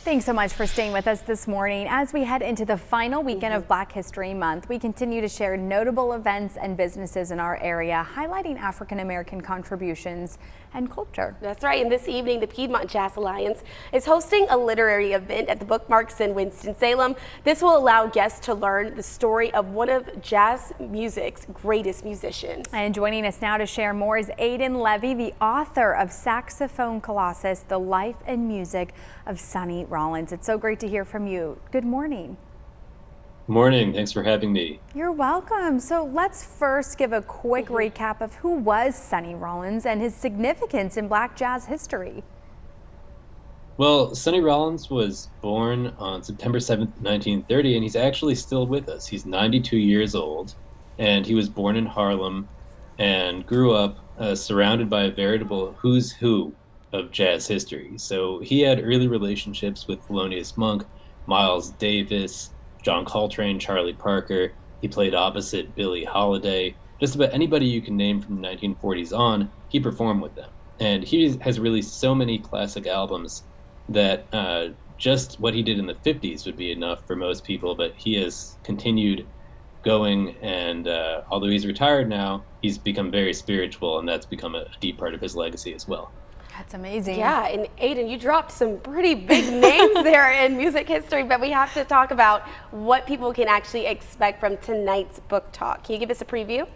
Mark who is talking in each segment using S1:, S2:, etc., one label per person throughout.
S1: Thanks so much for staying with us this morning. As we head into the final weekend of Black History Month, we continue to share notable events and businesses in our area, highlighting African American contributions and culture.
S2: That's right. And this evening, the Piedmont Jazz Alliance is hosting a literary event at the Bookmarks in Winston-Salem. This will allow guests to learn the story of one of jazz music's greatest musicians.
S1: And joining us now to share more is Aidan Levy, the author of Saxophone Colossus, The Life and Music of Sonny Rollins. It's so great to hear from you. Good morning.
S3: Morning. Thanks for having me.
S1: You're welcome. So let's first give a quick recap of who was Sonny Rollins and his significance in Black jazz history.
S3: Well, Sonny Rollins was born on September 7th, 1930, and he's actually still with us. He's 92 years old, and he was born in Harlem and grew up surrounded by a veritable who's who of jazz history. So he had early relationships with Thelonious Monk, Miles Davis, John Coltrane, Charlie Parker. He played opposite Billie Holiday. Just about anybody you can name from the 1940s on, he performed with them. And he has released so many classic albums that just what he did in the 50s would be enough for most people, but he has continued going, and although he's retired now, he's become very spiritual, and that's become a deep part of his legacy as well.
S1: That's amazing.
S2: Yeah, and Aidan, you dropped some pretty big names there in music history, but we have to talk about what people can actually expect from tonight's book talk. Can you give us a preview?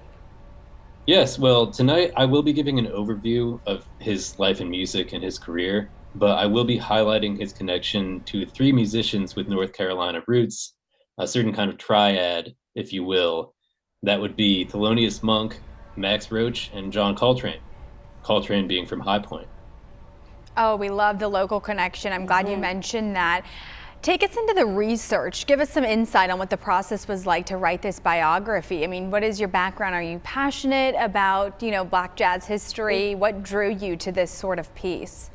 S3: Yes, well, tonight I will be giving an overview of his life in music and his career, but I will be highlighting his connection to three musicians with North Carolina roots, a certain kind of triad, if you will. That would be Thelonious Monk, Max Roach, and John Coltrane. Coltrane being from High Point.
S1: Oh, we love the local connection. I'm glad you mentioned that. Take us into the research. Give us some insight on what the process was like to write this biography. I mean, what is your background? Are you passionate about, Black jazz history? What drew you to this sort of piece?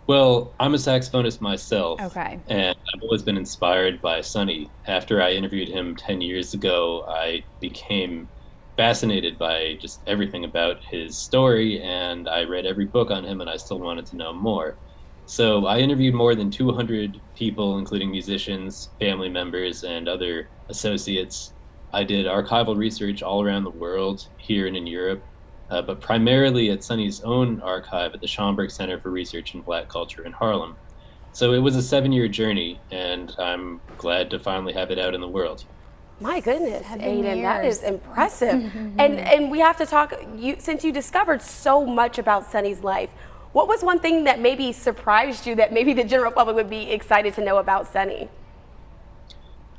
S3: Well, I'm a saxophonist myself.
S1: Okay.
S3: And I've always been inspired by Sonny. After I interviewed him 10 years ago, I became fascinated by just everything about his story, and I read every book on him, and I still wanted to know more. So I interviewed more than 200 people, including musicians, family members, and other associates. I did archival research all around the world, here and in Europe, but primarily at Sonny's own archive at the Schomburg Center for Research in Black Culture in Harlem. So it was a 7-year journey, and I'm glad to finally have it out in the world.
S2: My goodness, Aidan, that is impressive. And we have to talk, since you discovered so much about Sonny's life, what was one thing that maybe surprised you that maybe the general public would be excited to know about Sonny?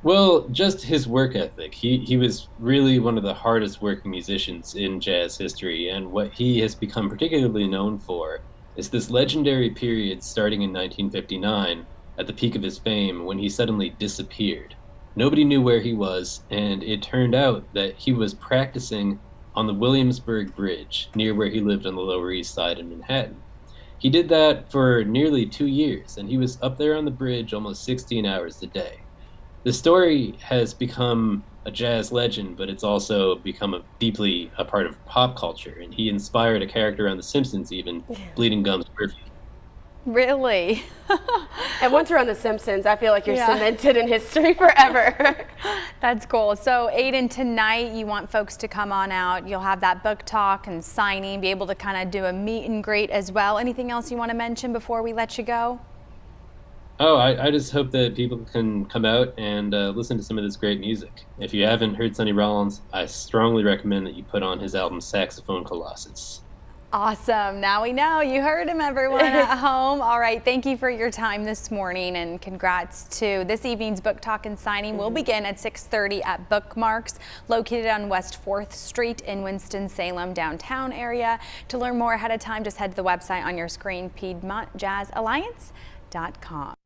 S3: Well, just his work ethic. He was really one of the hardest working musicians in jazz history, and what he has become particularly known for is this legendary period starting in 1959, at the peak of his fame, when he suddenly disappeared. Nobody knew where he was, and it turned out that he was practicing on the Williamsburg Bridge, near where he lived on the Lower East Side in Manhattan. He did that for nearly 2 years, and he was up there on the bridge almost 16 hours a day. The story has become a jazz legend, but it's also become deeply a part of pop culture, and he inspired a character on The Simpsons even, Bleeding Gums Murphy.
S1: Really?
S2: And once you're on The Simpsons, I feel like you're cemented in history forever.
S1: That's cool. So Aidan, tonight you want folks to come on out. You'll have that book talk and signing, be able to kind of do a meet and greet as well. Anything else you want to mention before we let you go?
S3: Oh, I just hope that people can come out and listen to some of this great music. If you haven't heard Sonny Rollins, I strongly recommend that you put on his album Saxophone Colossus.
S1: Awesome. Now we know. You heard him, everyone at home. All right. Thank you for your time this morning, and congrats to this evening's book talk and signing. Will begin at 6:30 at Bookmarks, located on West 4th Street in Winston-Salem downtown area. To learn more ahead of time, just head to the website on your screen, PiedmontJazzAlliance.com.